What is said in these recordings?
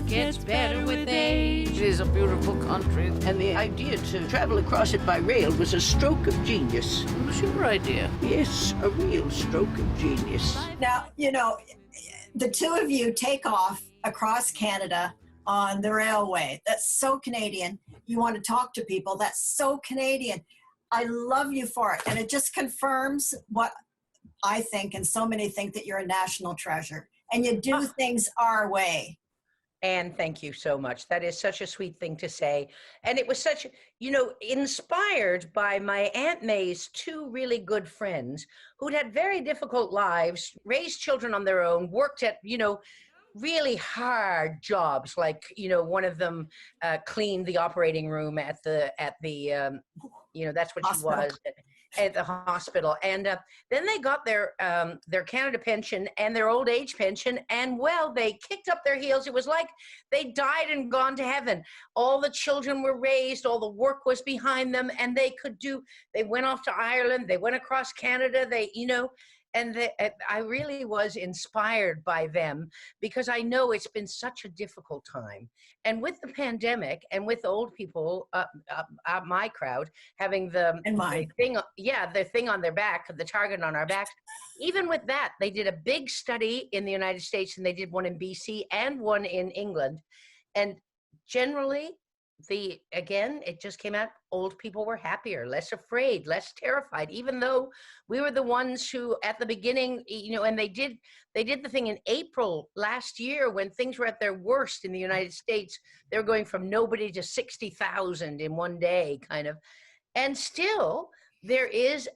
gets better with age. It is a beautiful country, and the idea to travel across it by rail was a stroke of genius. It was your idea. Yes, a real stroke of genius. Now, you know, the two of you take off across Canada on the railway. That's so Canadian. You want to talk to people. That's so Canadian. I love you for it. And it just confirms what I think, and so many think, that you're a national treasure. And you do things our way. And thank you so much. That is such a sweet thing to say. And it was such, you know, inspired by my Aunt May's two really good friends who'd had very difficult lives, raised children on their own, worked at, you know, really hard jobs. Like, you know, one of them cleaned the operating room at the you know, that's what Hospital. she was at the hospital. And then they got their Canada pension and their old age pension, and well, they kicked up their heels. It was like they died and gone to heaven. All the children were raised, all the work was behind them, and they went off to Ireland, they went across Canada, you know, and I really was inspired by them, because I know it's been such a difficult time. And with the pandemic and with old people, my crowd, having the thing on their back, the target on our backs, even with that, they did a big study in the United States, and they did one in BC and one in England. And generally, it just came out, old people were happier, less afraid, less terrified, even though we were the ones who at the beginning, you know, and they did the thing in April last year when things were at their worst in the United States. They were going from nobody to 60,000 in one day, kind of. And still there is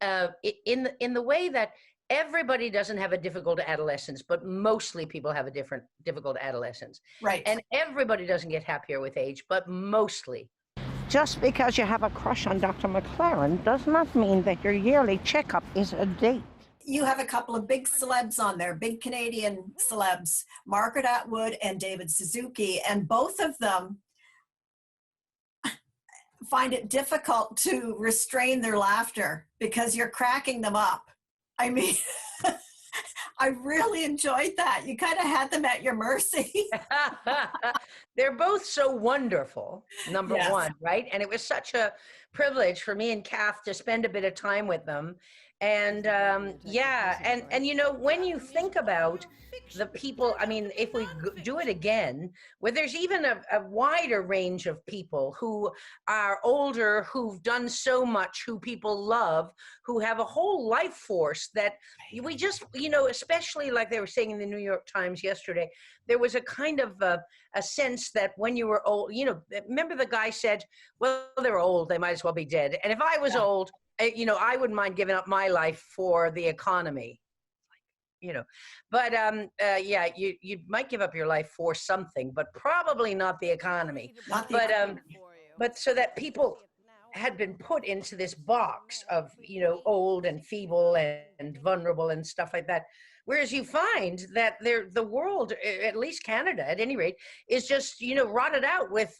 in the way that everybody doesn't have a difficult adolescence, but mostly people have a difficult adolescence. Right. And everybody doesn't get happier with age, but mostly. Just because you have a crush on Dr. McLaren does not mean that your yearly checkup is a date. You have a couple of big celebs on there, big Canadian celebs, Margaret Atwood and David Suzuki, and both of them find it difficult to restrain their laughter because you're cracking them up. I mean, I really enjoyed that. You kind of had them at your mercy. They're both so wonderful, number Yes. one, right? And it was such a privilege for me and Kath to spend a bit of time with them. And and you know, when you think about the people, I mean, if we do it again, where there's even a wider range of people who are older, who've done so much, who people love, who have a whole life force that we just, you know, especially like they were saying in the New York Times yesterday, there was a kind of a sense that when you were old, you know, remember the guy said, well, they're old, they might as well be dead. And if I was old, you know, I wouldn't mind giving up my life for the economy, you know. But you might give up your life for something, but probably not the economy. But so that people had been put into this box of, you know, old and feeble and vulnerable and stuff like that. Whereas you find that the world, at least Canada, at any rate, is just, you know, rotted out with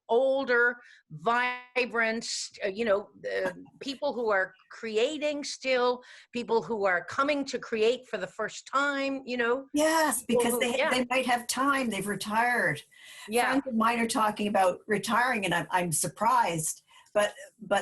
older, vibrant, you know, people who are creating still, people who are coming to create for the first time, you know. Yes, because they might have time. They've retired. Yeah. Friends of mine are talking about retiring, and I'm surprised, but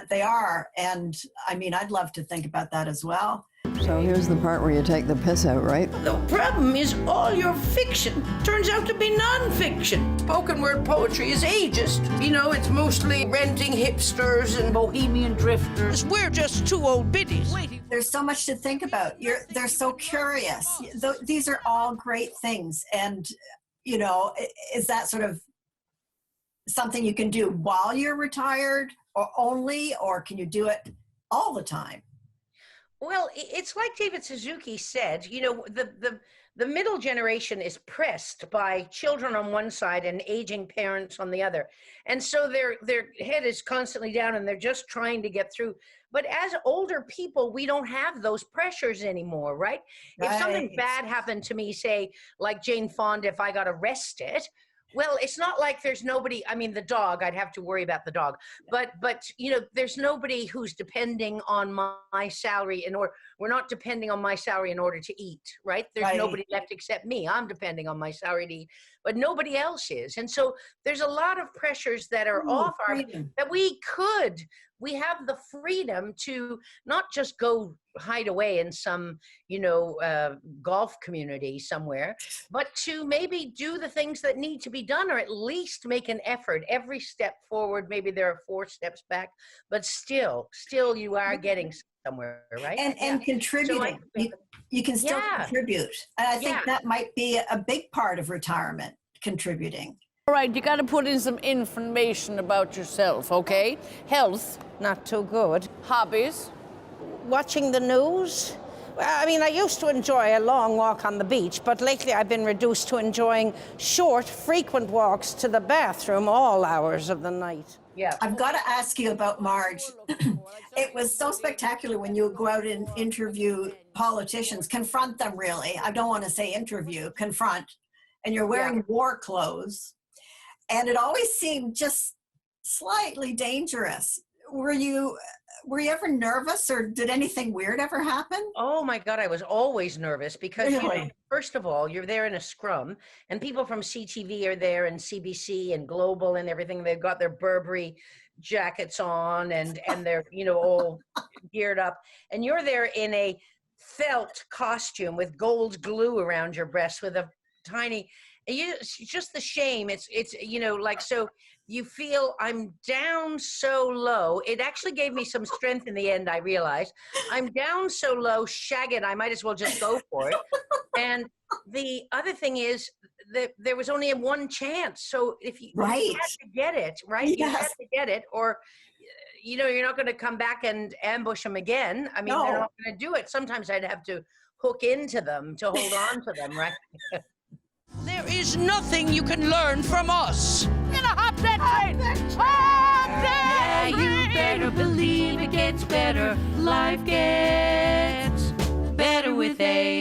they are. And I mean, I'd love to think about that as well. So here's the part where you take the piss out, right? The problem is all your fiction turns out to be non-fiction. Spoken word poetry is ageist. You know, it's mostly renting hipsters and bohemian drifters. We're just two old biddies. There's so much to think about. They're so curious. These are all great things. And, you know, is that sort of something you can do while you're retired or can you do it all the time? Well, it's like David Suzuki said, you know, the middle generation is pressed by children on one side and aging parents on the other. And so their head is constantly down and they're just trying to get through. But as older people, we don't have those pressures anymore, right? If something bad happened to me, say, like Jane Fonda, if I got arrested, Well, it's not like there's nobody. I mean, the dog, I'd have to worry about the dog. But there's nobody who's depending on my salary we're not depending on my salary in order to eat, right? There's nobody left except me. I'm depending on my salary to eat, but nobody else is. And so there's a lot of pressures that are off that we have the freedom to not just go hide away in some, golf community somewhere, but to maybe do the things that need to be done, or at least make an effort every step forward. Maybe there are 4 steps back, but still you are getting somewhere, right? And contributing. So you can still contribute. And I think that might be a big part of retirement, contributing. All right, you got to put in some information about yourself, okay? Health, Not too good. hobbies, Watching the news? Well, I mean, I used to enjoy a long walk on the beach, but lately I've been reduced to enjoying short, frequent walks to the bathroom all hours of the night. Yeah. I've got to ask you about Marge. It was so spectacular when you would go out and interview politicians, confront them really. I don't want to say interview, confront. And you're wearing war clothes. And it always seemed just slightly dangerous. Were you ever nervous, or did anything weird ever happen? Oh my God, I was always nervous because, Really? first of all, you're there in a scrum and people from CTV are there, and CBC and Global and everything. They've got their Burberry jackets on and they're, all geared up. And you're there in a felt costume with gold glue around your breast with a tiny, it's just the shame. It's so you feel I'm down so low. It actually gave me some strength in the end, I realized. I'm down so low, shag it, I might as well just go for it. And the other thing is that there was only one chance. So if you had to get it, right? Yes. You had to get it, or you're not going to come back and ambush them again. I mean, they're not going to do it. Sometimes I'd have to hook into them to hold on to them, right? There is nothing you can learn from us. yeah, you better believe it gets better. Life gets better with age.